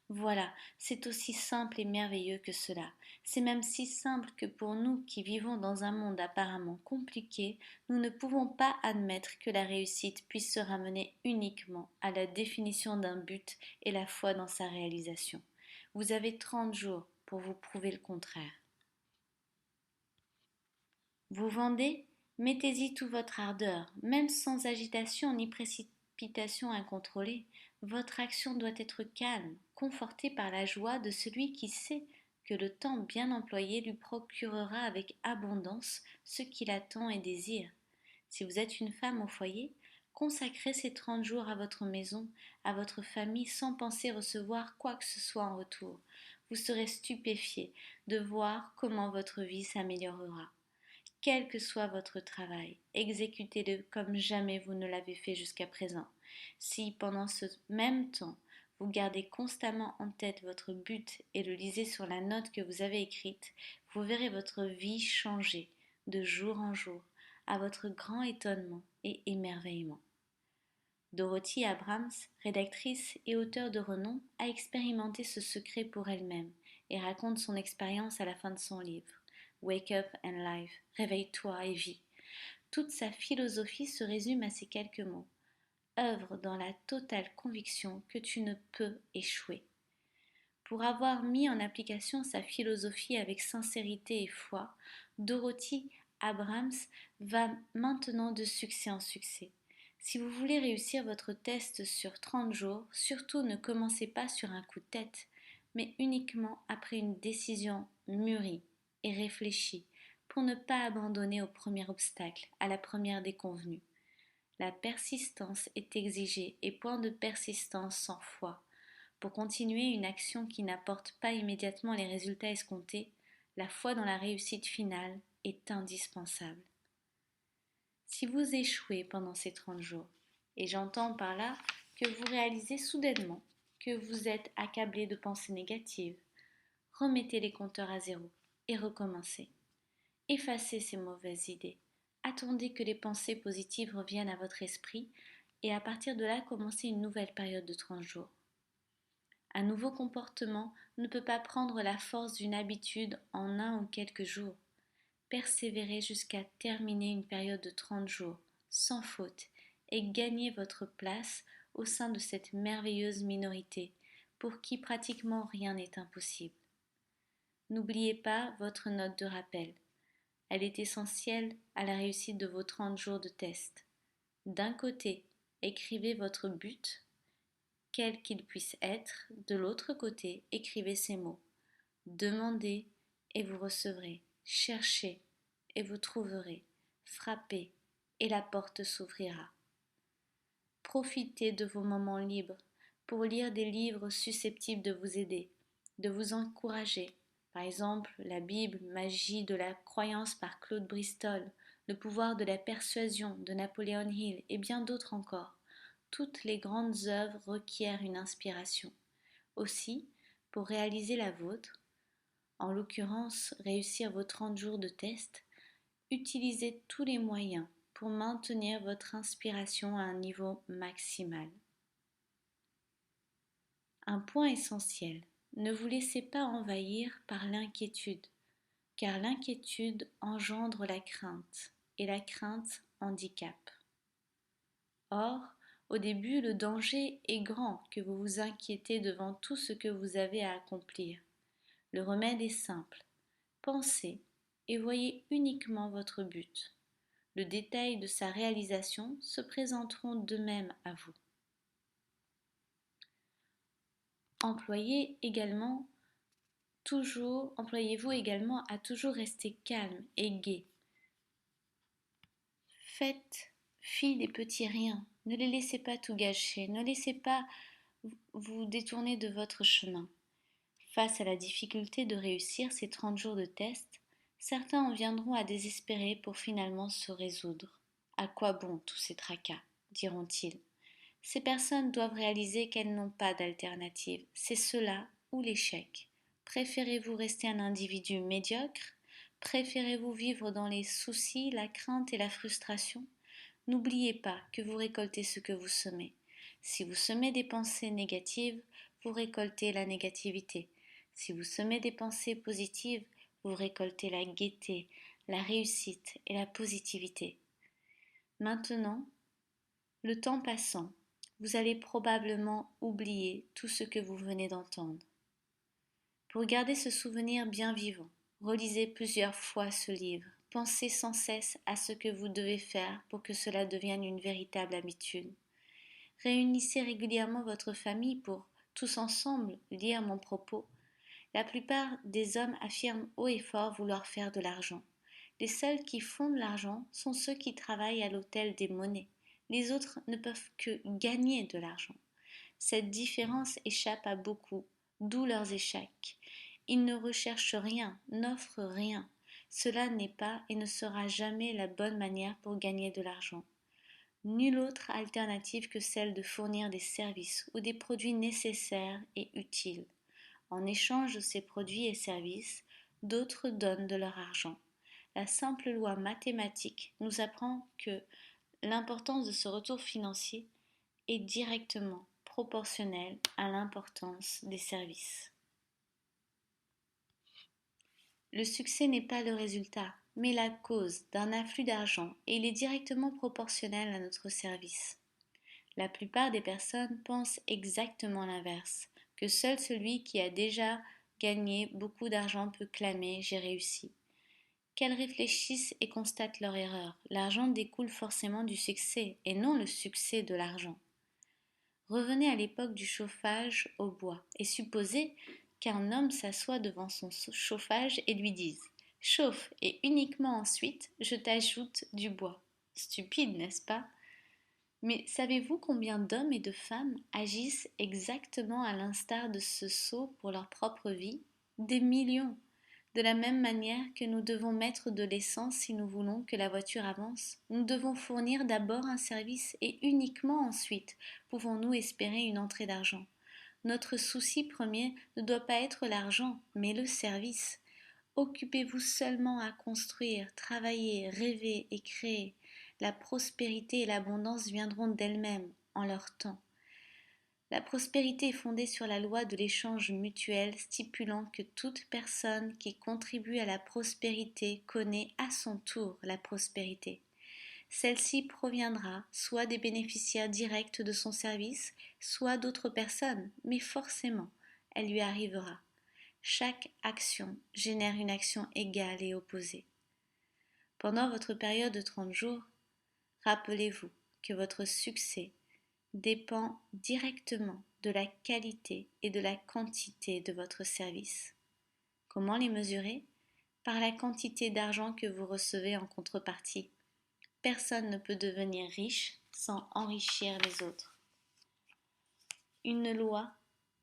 Voilà, c'est aussi simple et merveilleux que cela. C'est même si simple que pour nous qui vivons dans un monde apparemment compliqué, nous ne pouvons pas admettre que la réussite puisse se ramener uniquement à la définition d'un but et la foi dans sa réalisation. Vous avez 30 jours pour vous prouver le contraire. Vous vendez? Mettez-y toute votre ardeur, même sans agitation ni précipitation incontrôlée. Votre action doit être calme, confortée par la joie de celui qui sait que le temps bien employé lui procurera avec abondance ce qu'il attend et désire. Si vous êtes une femme au foyer, consacrez ces 30 jours à votre maison, à votre famille, sans penser recevoir quoi que ce soit en retour. Vous serez stupéfié de voir comment votre vie s'améliorera. Quel que soit votre travail, exécutez-le comme jamais vous ne l'avez fait jusqu'à présent. Si pendant ce même temps, vous gardez constamment en tête votre but et le lisez sur la note que vous avez écrite, vous verrez votre vie changer de jour en jour, à votre grand étonnement et émerveillement. Dorothy Abrams, rédactrice et auteure de renom, a expérimenté ce secret pour elle-même et raconte son expérience à la fin de son livre. Wake up and live, réveille-toi et vis. Toute sa philosophie se résume à ces quelques mots. Œuvre dans la totale conviction que tu ne peux échouer. Pour avoir mis en application sa philosophie avec sincérité et foi, Dorothy Abrams va maintenant de succès en succès. Si vous voulez réussir votre test sur 30 jours, surtout ne commencez pas sur un coup de tête, mais uniquement après une décision mûrie et réfléchie pour ne pas abandonner au premier obstacle, à la première déconvenue. La persistance est exigée et point de persistance sans foi. Pour continuer une action qui n'apporte pas immédiatement les résultats escomptés, la foi dans la réussite finale est indispensable. Si vous échouez pendant ces 30 jours, et j'entends par là que vous réalisez soudainement que vous êtes accablé de pensées négatives, remettez les compteurs à zéro et recommencez. Effacez ces mauvaises idées. Attendez que les pensées positives reviennent à votre esprit et à partir de là, commencez une nouvelle période de 30 jours. Un nouveau comportement ne peut pas prendre la force d'une habitude en un ou quelques jours. Persévérez jusqu'à terminer une période de 30 jours, sans faute, et gagnez votre place au sein de cette merveilleuse minorité, pour qui pratiquement rien n'est impossible. N'oubliez pas votre note de rappel. Elle est essentielle à la réussite de vos 30 jours de test. D'un côté, écrivez votre but, quel qu'il puisse être. De l'autre côté, écrivez ces mots. Demandez et vous recevrez. Cherchez et vous trouverez. Frappez et la porte s'ouvrira. Profitez de vos moments libres pour lire des livres susceptibles de vous aider, de vous encourager. Par exemple, la Bible, Magie de la croyance par Claude Bristol, Le pouvoir de la persuasion de Napoléon Hill et bien d'autres encore. Toutes les grandes œuvres requièrent une inspiration. Aussi, pour réaliser la vôtre, en l'occurrence réussir vos 30 jours de test, utilisez tous les moyens pour maintenir votre inspiration à un niveau maximal. Un point essentiel, ne vous laissez pas envahir par l'inquiétude, car l'inquiétude engendre la crainte, et la crainte handicape. Or, au début, le danger est grand que vous vous inquiétez devant tout ce que vous avez à accomplir. Le remède est simple. Pensez et voyez uniquement votre but. Le détail de sa réalisation se présenteront d'eux-mêmes à vous. Employez-vous également à toujours rester calme et gai. Faites fi des petits riens, ne les laissez pas tout gâcher, ne laissez pas vous détourner de votre chemin. Face à la difficulté de réussir ces 30 jours de test, certains en viendront à désespérer pour finalement se résoudre. À quoi bon tous ces tracas, diront-ils. Ces personnes doivent réaliser qu'elles n'ont pas d'alternative. C'est cela ou l'échec. Préférez-vous rester un individu médiocre? Préférez-vous vivre dans les soucis, la crainte et la frustration? N'oubliez pas que vous récoltez ce que vous semez. Si vous semez des pensées négatives, vous récoltez la négativité. Si vous semez des pensées positives, vous récoltez la gaieté, la réussite et la positivité. Maintenant, le temps passant, vous allez probablement oublier tout ce que vous venez d'entendre. Pour garder ce souvenir bien vivant, relisez plusieurs fois ce livre. Pensez sans cesse à ce que vous devez faire pour que cela devienne une véritable habitude. Réunissez régulièrement votre famille pour, tous ensemble, lire mon propos. La plupart des hommes affirment haut et fort vouloir faire de l'argent. Les seuls qui font de l'argent sont ceux qui travaillent à l'hôtel des monnaies. Les autres ne peuvent que gagner de l'argent. Cette différence échappe à beaucoup, d'où leurs échecs. Ils ne recherchent rien, n'offrent rien. Cela n'est pas et ne sera jamais la bonne manière pour gagner de l'argent. Nulle autre alternative que celle de fournir des services ou des produits nécessaires et utiles. En échange de ces produits et services, d'autres donnent de leur argent. La simple loi mathématique nous apprend que l'importance de ce retour financier est directement proportionnelle à l'importance des services. Le succès n'est pas le résultat, mais la cause d'un afflux d'argent et il est directement proportionnel à notre service. La plupart des personnes pensent exactement l'inverse, que seul celui qui a déjà gagné beaucoup d'argent peut clamer « j'ai réussi ». Qu'elles réfléchissent et constatent leur erreur. L'argent découle forcément du succès et non le succès de l'argent. Revenez à l'époque du chauffage au bois et supposez qu'un homme s'assoie devant son chauffage et lui dise: chauffe et uniquement ensuite je t'ajoute du bois. Stupide, n'est-ce pas? Mais savez-vous combien d'hommes et de femmes agissent exactement à l'instar de ce sot pour leur propre vie? Des millions. De la même manière que nous devons mettre de l'essence si nous voulons que la voiture avance, nous devons fournir d'abord un service et uniquement ensuite pouvons-nous espérer une entrée d'argent. Notre souci premier ne doit pas être l'argent, mais le service. Occupez-vous seulement à construire, travailler, rêver et créer. La prospérité et l'abondance viendront d'elles-mêmes en leur temps. La prospérité est fondée sur la loi de l'échange mutuel stipulant que toute personne qui contribue à la prospérité connaît à son tour la prospérité. Celle-ci proviendra soit des bénéficiaires directs de son service, soit d'autres personnes, mais forcément, elle lui arrivera. Chaque action génère une action égale et opposée. Pendant votre période de 30 jours, rappelez-vous que votre succès dépend directement de la qualité et de la quantité de votre service. Comment les mesurer? Par la quantité d'argent que vous recevez en contrepartie. Personne ne peut devenir riche sans enrichir les autres. Une loi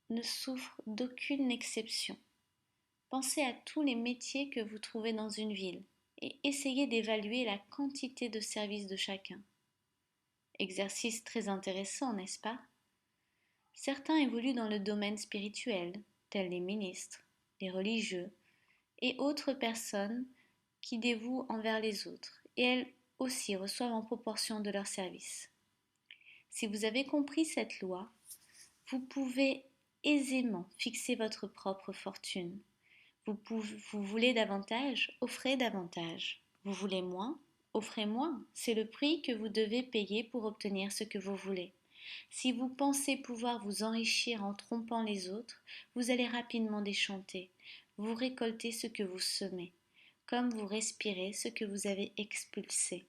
ne souffre d'aucune exception. Pensez à tous les métiers que vous trouvez dans une ville et essayez d'évaluer la quantité de services de chacun. Exercice très intéressant, n'est-ce pas? Certains évoluent dans le domaine spirituel, tels les ministres, les religieux et autres personnes qui dévouent envers les autres, et elles aussi reçoivent en proportion de leurs services. Si vous avez compris cette loi, vous pouvez aisément fixer votre propre fortune. Vous voulez davantage, offrez davantage. Vous voulez moins, offrez moins. C'est le prix que vous devez payer pour obtenir ce que vous voulez. Si vous pensez pouvoir vous enrichir en trompant les autres, vous allez rapidement déchanter. Vous récoltez ce que vous semez, comme vous respirez ce que vous avez expulsé.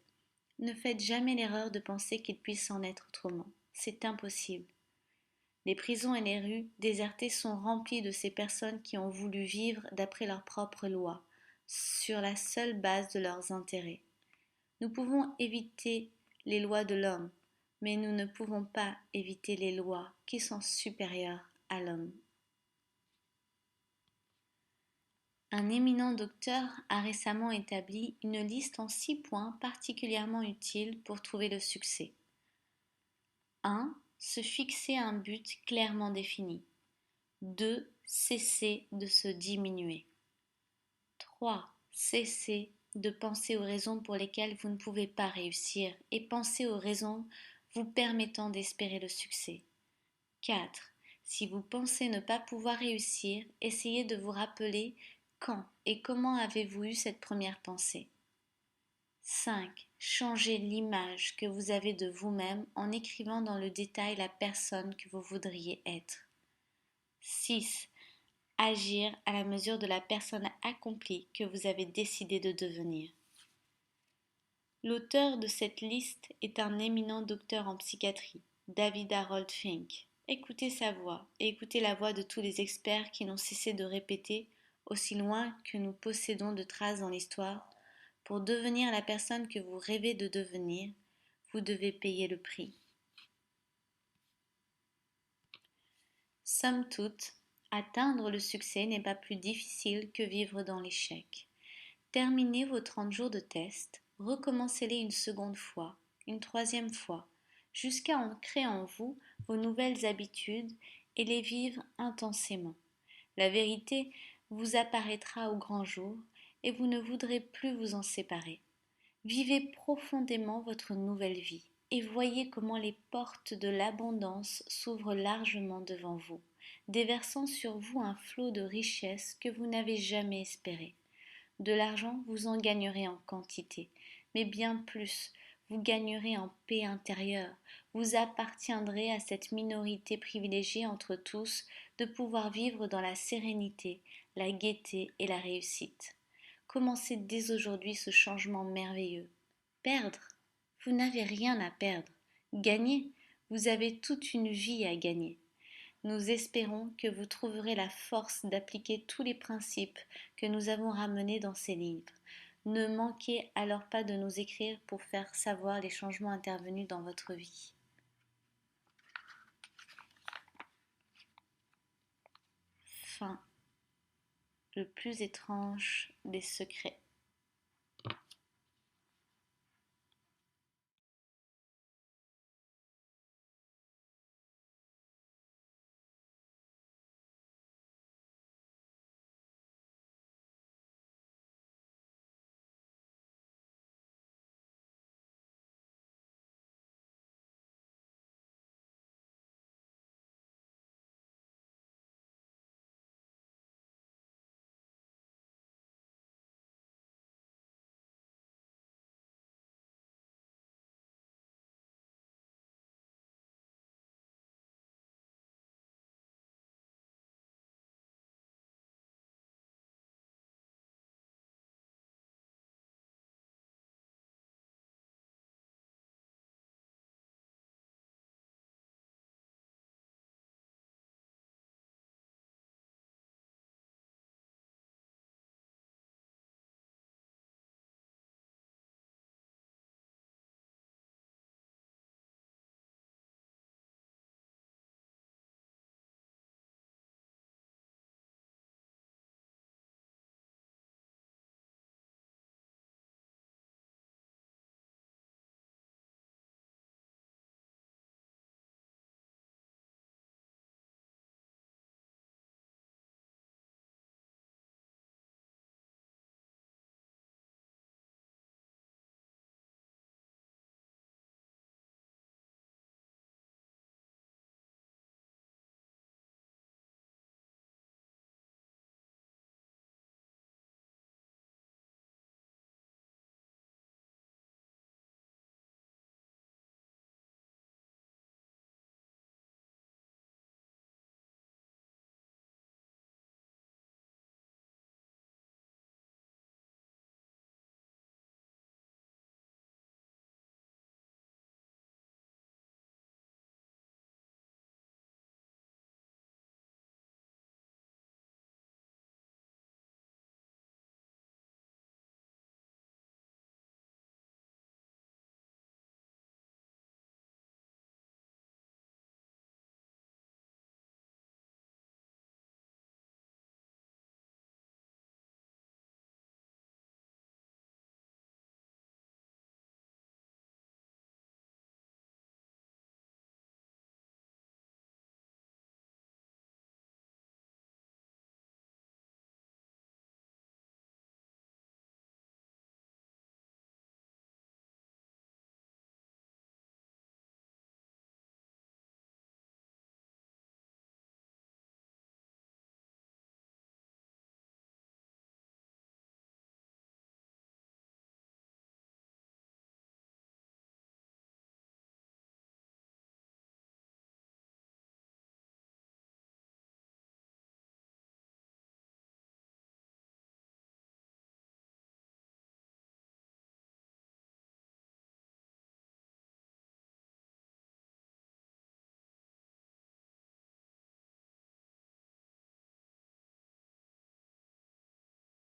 Ne faites jamais l'erreur de penser qu'il puisse en être autrement. C'est impossible. Les prisons et les rues désertées sont remplies de ces personnes qui ont voulu vivre d'après leurs propres lois, sur la seule base de leurs intérêts. Nous pouvons éviter les lois de l'homme, mais nous ne pouvons pas éviter les lois qui sont supérieures à l'homme. Un éminent docteur a récemment établi une liste en 6 points particulièrement utiles pour trouver le succès. 1. Se fixer un but clairement défini. 2. Cesser de se diminuer. 3. Cesser de penser aux raisons pour lesquelles vous ne pouvez pas réussir et penser aux raisons vous permettant d'espérer le succès. 4. Si vous pensez ne pas pouvoir réussir, essayez de vous rappeler quand et comment avez-vous eu cette première pensée. 5. Changez l'image que vous avez de vous-même en écrivant dans le détail la personne que vous voudriez être. 6. Agir à la mesure de la personne accomplie que vous avez décidé de devenir. L'auteur de cette liste est un éminent docteur en psychiatrie, David Harold Fink. Écoutez sa voix et écoutez la voix de tous les experts qui n'ont cessé de répéter, aussi loin que nous possédons de traces dans l'histoire, pour devenir la personne que vous rêvez de devenir, vous devez payer le prix. Somme toute, atteindre le succès n'est pas plus difficile que vivre dans l'échec. Terminez vos 30 jours de test, recommencez-les une seconde fois, une troisième fois, jusqu'à ancrer en vous vos nouvelles habitudes et les vivre intensément. La vérité vous apparaîtra au grand jour et vous ne voudrez plus vous en séparer. Vivez profondément votre nouvelle vie et voyez comment les portes de l'abondance s'ouvrent largement devant vous, déversant sur vous un flot de richesses que vous n'avez jamais espéré. De l'argent, vous en gagnerez en quantité, mais bien plus, vous gagnerez en paix intérieure, vous appartiendrez à cette minorité privilégiée entre tous de pouvoir vivre dans la sérénité, la gaieté et la réussite. Commencez dès aujourd'hui ce changement merveilleux. Perdre? Vous n'avez rien à perdre. Gagner? Vous avez toute une vie à gagner. Nous espérons que vous trouverez la force d'appliquer tous les principes que nous avons ramenés dans ces livres. Ne manquez alors pas de nous écrire pour faire savoir les changements intervenus dans votre vie. Fin. Le plus étrange des secrets.